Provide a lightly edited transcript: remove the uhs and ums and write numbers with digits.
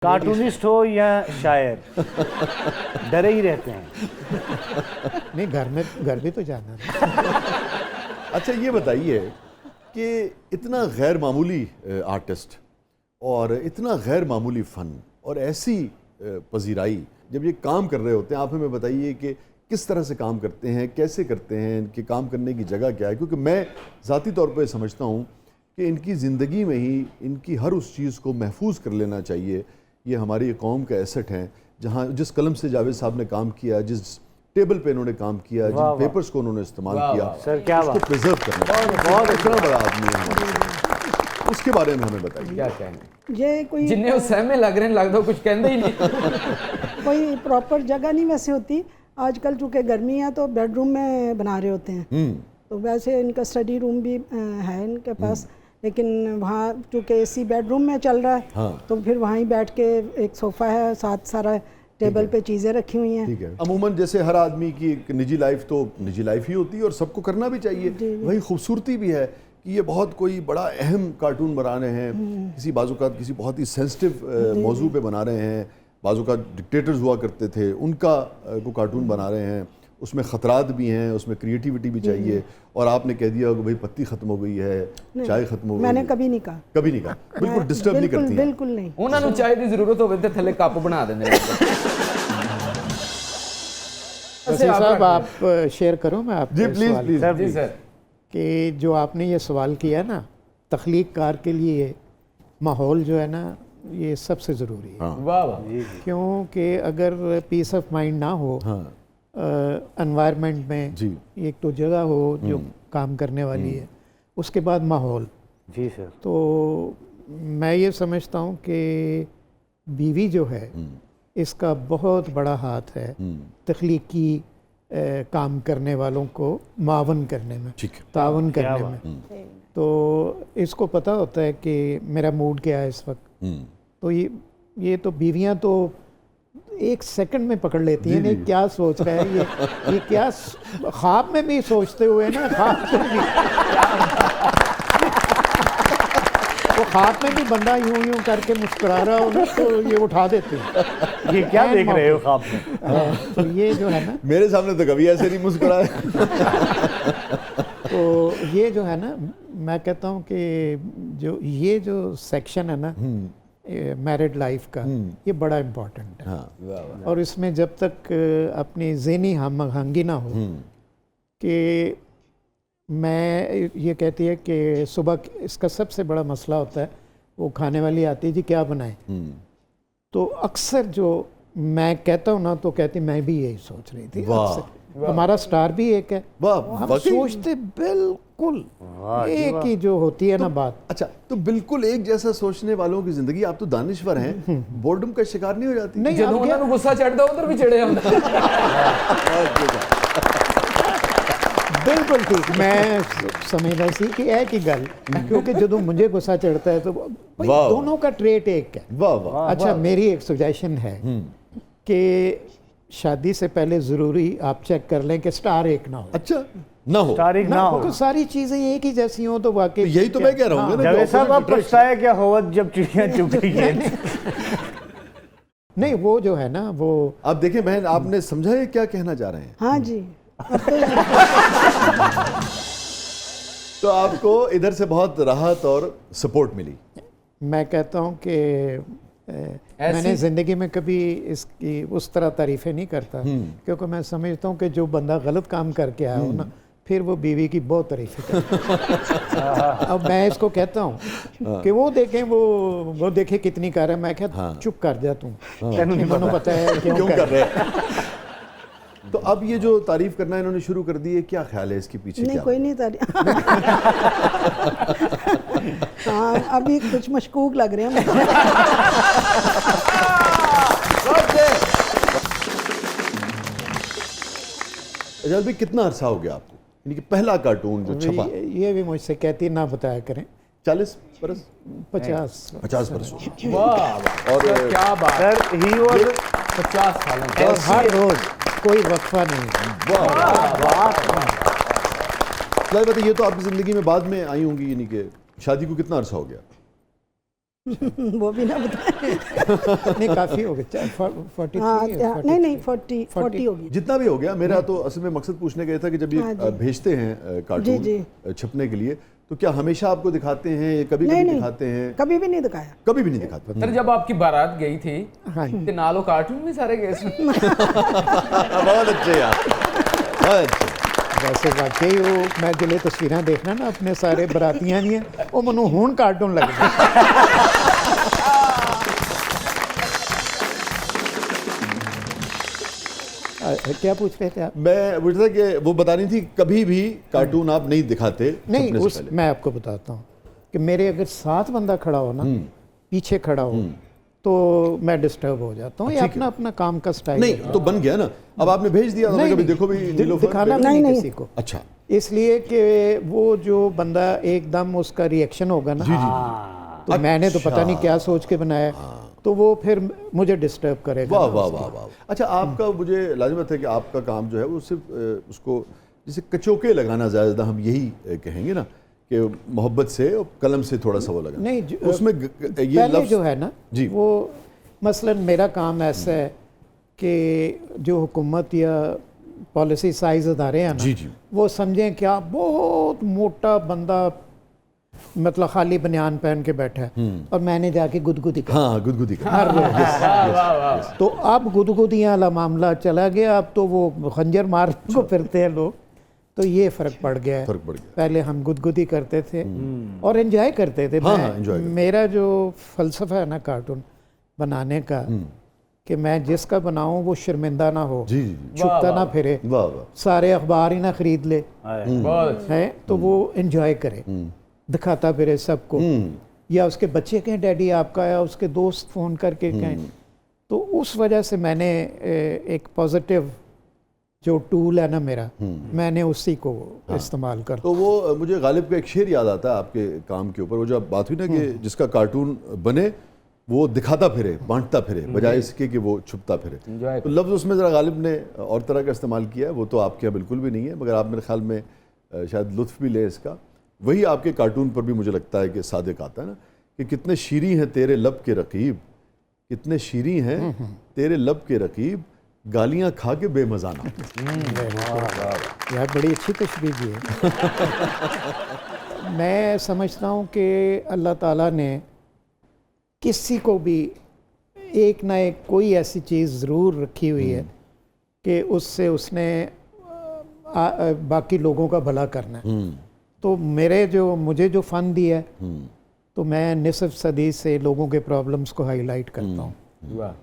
Cartoonist हो या शायर डरे ही रहते हैं। नहीं, घर भी तो जाना है। अच्छा ये बताइए कि इतना गैर मामूली आर्टिस्ट और इतना गैर मामूली फ़न और ऐसी पजीराई जब ये काम कर रहे होते हैं, आप हमें बताइए कि किस तरह से काम करते हैं, कैसे करते हैं, इनके काम करने की जगह क्या है? क्योंकि मैं ज़ाती तौर पर समझता हूँ कि इनकी ज़िंदगी में ही इनकी हर उस चीज़ को महफूज कर लेना चाहिए। ये हमारी कौम का एसेट हैं, जहाँ जिस कलम से जावेद साहब ने काम किया, जिस टेबल पे इन्होंने काम किया, जिन पेपर्स को उन्होंने इस्तेमाल किया, सर क्या उसको प्रिजर्व करना बहुत इतना बड़ा आदमी है। उसके बारे में हमें बताइए क्या कहना। ये कोई जिन्हें वो सहमे लग रहे हैं, लगता कुछ कहते ही नहीं। कोई प्रॉपर जगह नहीं वैसे होती। आजकल चूँकि गर्मी है तो बेडरूम में बना रहे होते हैं, तो वैसे इनका स्टडी रूम भी है इनके पास, लेकिन वहाँ चूँकि एसी बेडरूम में चल रहा है, हाँ। तो फिर वहीं बैठ के एक सोफ़ा है, साथ सारा टेबल पे चीज़ें रखी हुई हैं। ठीक है। अमूमन जैसे हर आदमी की एक निजी लाइफ तो निजी लाइफ ही होती है और सबको करना भी चाहिए, वही खूबसूरती भी है कि ये बहुत कोई बड़ा अहम कार्टून बना रहे हैं, किसी बाज़-औक़ात किसी बहुत ही सेंसिटिव मौजू पे बना रहे हैं। बाज़-औक़ात डिक्टेटर्स हुआ करते थे, उनका को कार्टून बना रहे हैं, उसमें ख़तरात भी हैं, उसमें क्रिएटिविटी भी चाहिए। और आपने कह दिया कि भाई पत्ती ख़त्म हो गई है, चाय ख़त्म हो गई। मैंने कभी नहीं कहा, कभी नहीं कहा, बिल्कुल डिस्टर्ब नहीं करती हैं। बिल्कुल नहीं। उन्होंने चाय की जरूरत होवे तो थले कप बना देंगे। वसीम साहब आप शेयर करो, मैं आप जी प्लीज प्लीज। जी सर। कि जो आपने ये सवाल किया ना, तख्लीक कार के लिए माहौल जो है ना, ये सबसे ज़रूरी है। हाँ। वाह वाह। क्योंकि अगर पीस ऑफ माइंड ना हो एनवायरनमेंट में, जी। एक तो जगह हो जो काम करने वाली है, उसके बाद माहौल। जी सर। तो मैं ये समझता हूँ कि बीवी जो है इसका बहुत बड़ा हाथ है तख्लीकी काम करने वालों को मावन करने में, तावन करने में। तो इसको पता होता है कि मेरा मूड क्या है इस वक्त। तो ये तो बीवियां तो एक सेकंड में पकड़ लेती हैं, नहीं क्या सोच रहा है ये क्या ख्वाब में भी सोचते हुए ना, ख्वाब में भी वो ख्वाब में भी बंदा यूं करके मुस्कुरा रहा हो ना, तो ये उठा देते हैं। ये क्या देख रहे हो ख्वाब में? तो ये जो है ना, मेरे सामने तो कभी ऐसे नहीं मुस्कुराए। तो ये जो है ना, मैं कहता हूँ कि ये जो सेक्शन है ना मैरिड लाइफ का, ये बड़ा इम्पोर्टेंट है। हाँ। और इसमें जब तक अपनी ज़हनी हमहंगी ना हो कि मैं ये कहती है कि सुबह इसका सबसे बड़ा मसला होता है, वो खाने वाली आती है जी क्या बनाएं, तो अक्सर जो मैं कहता हूँ ना, तो कहती मैं भी यही सोच रही थी। हमारा स्टार भी एक है, हम सोचते बिल्कुल एक ही जो होती है ना बात। अच्छा, तो बिल्कुल एक जैसा सोचने वालों की जिंदगी, आप तो दानिश्वर हैं, बोर्डम का शिकार नहीं हो जाती? नहीं, ਜਦੋਂ ਉਹਨਾਂ ਨੂੰ ਗੁੱਸਾ ਚੜਦਾ ਉਧਰ ਵੀ ਚੜਿਆ ਹੁੰਦਾ। बिल्कुल ठीक, मैं समझदा सी कि है की गल, क्योंकि जो मुझे गुस्सा चढ़ता है तो भाई दोनों का ट्रेट एक है। वाह वाह। अच्छा, मेरी एक सजेशन है कि शादी से पहले ज़रूरी आप चेक कर लें कि स्टार एक ना हो। अच्छा, ना हो तारीख ना हो, तो सारी चीज़ें एक ही जैसी हो तो वाकई यही तो मैं कह रहा हूँ। जावेद साहब आप पछताया क्या होवत जब चिड़िया चुग गई है? नहीं, वो जो है ना, वो आप देखें बहन, आपने समझा है क्या कहना चाह रहे हैं? हाँ जी। तो आपको इधर से बहुत राहत और सपोर्ट मिली। मैं कहता हूँ कि मैंने ज़िंदगी में कभी इसकी उस तरह तारीफ़ें नहीं करता, क्योंकि मैं समझता हूँ कि जो बंदा गलत काम करके आया हो ना, फिर वो बीवी की बहुत तारीफ़ें करता है। अब मैं इसको कहता हूँ कि वो देखें, वो देखे कितनी कर है, मैं कहता चुप कर जा तू, नहीं पता है क्यों कर रहे हैं। तो अब ये जो तारीफ करना इन्होंने शुरू कर दी है, क्या ख्याल है इसके पीछे? नहीं, क्या कोई नहीं तारीफ। हाँ, अभी कुछ मशकूक लग रहे हैं। अजल भाई, कितना अरसा हो गया आपको, यानी कि पहला कार्टून जो छपा? ये भी मुझसे कहती है ना बताया करें। 40 बरस, 50 बरस। वाह और क्या बात सर ही वाज 50 साल और हर रोज कोई वक्फा नहीं। ये तो आपकी जिंदगी में बाद में आई होंगी, यानी कि शादी को कितना अरसा हो गया? वो भी ना बताएं। नहीं काफ़ी हो गया 43 हाँ या नहीं 40 होगी। जितना भी हो गया, मेरा तो असल में मकसद पूछने का ये था कि जब ये हाँ जी। भेजते हैं जी, कार्टून छपने के लिए, तो क्या हमेशा आपको दिखाते हैं, कभी नहीं कभी नहीं दिखाते हैं? कभी भी नहीं दिखाया। कभी भी नहीं दिखाते। सर जब आपकी बारात गई थी हाँ ते नालो कार्टून में सारे गए थे। बहुत अच्छे यार, बहुत अच्छे। वैसे वाकई वो मैं जिले तस्वीरें देखना ना अपने सारे बरातियां नहीं है वो मनु हुण कार्टून लग क्या पूछ रहे थे आप? मैं पूछ रहा था कि वो बता रही थी कभी भी कार्टून आप नहीं दिखाते नहीं छपने से उस पहले। मैं आपको बताता हूँ कि मेरे अगर 7 बंदा खड़ा हो ना पीछे खड़ा हो तो मैं डिस्टर्ब हो जाता हूँ। ये अपना अपना काम का स्टाइल नहीं तो बन गया ना, अब आपने भेज दिया, नहीं, कभी नहीं, देखो भी नीलोफर दिखाना पे- भी नहीं नहीं, किसी को, अच्छा, इसलिए कि वो जो बंदा एकदम उसका रिएक्शन होगा ना, तो मैंने तो पता नहीं क्या सोच के बनाया, तो वो फिर मुझे डिस्टर्ब करेगा। वाह वाह वाह वाह। अच्छा, आपका मुझे लाजमत है कि आपका काम जो है वो सिर्फ उसको जैसे कचोके लगाना, ज़्यादा हम यही कहेंगे ना कि मोहब्बत से और कलम से थोड़ा सा वो लगाना। नहीं उसमें ये पहले लफ्ज़ जो है ना जी। वो मसलन मेरा काम ऐसा है कि जो हुकूमत या पॉलिसी साइज अदारे हैं जी, ना जी। वो समझें क्या बहुत मोटा बंदा मतलब खाली बनियान पहन के बैठा है और मैंने जाके गुदगुदी कर हाँ, गुदगुदी का। हर रोज। वाह वाह वाह। तो अब गुदगुदियाँ वाला मामला चला गया, अब तो वो खंजर मार को फिरते हैं लोग, तो ये फ़र्क पड़ गया है। फर्क पड़ गया। पहले हम गुदगुदी करते थे और एंजॉय करते थे। हाँ, मैं- हाँ, enjoy करते। मेरा जो फ़लसफ़ा है ना कार्टून बनाने का कि मैं जिसका बनाऊं वो शर्मिंदा ना हो, जी, जी, जी। छुपता ना फिरे, वाह वाह। सारे अखबार ही ना खरीद ले बहुत अच्छा। है, तो वो एंजॉय करे, दिखाता फिरे सबको, या उसके बच्चे कहें डैडी आपका, या उसके दोस्त फ़ोन करके कहें। तो उस वजह से मैंने एक पॉजिटिव जो टूल है ना मेरा, मैंने उसी को इस्तेमाल कर। तो वो मुझे गालिब का एक शेर याद आता है आपके काम के ऊपर, वो जो बात हुई ना कि जिसका कार्टून बने वो दिखाता फिरे, बांटता फिरे, बजाय इसके कि वो छुपता फिरे। Enjoy तो लफ्ज़ उसमें ज़रा गालिब ने और तरह का इस्तेमाल किया है, वो तो आपके यहाँ बिल्कुल भी नहीं है, मगर आप मेरे ख्याल में शायद लुत्फ़ भी लें इसका। वही आपके कार्टून पर भी मुझे लगता है कि सादिक आता है ना कि कितने शीरीं हैं तेरे लब के रकीब, कितने शीरीं हैं तेरे लब के रकीब, गालियाँ खा के बेमज़ाना। यार बड़ी अच्छी तशरीह दी है। मैं समझता हूँ कि अल्लाह ताला ने किसी को भी एक ना एक कोई ऐसी चीज़ ज़रूर रखी हुई है कि उससे उसने बाकी लोगों का भला करना है। तो मुझे जो फ़न दिया है, तो मैं निसफ सदी से लोगों के प्रॉब्लम्स को हाईलाइट करता हूँ। वाह।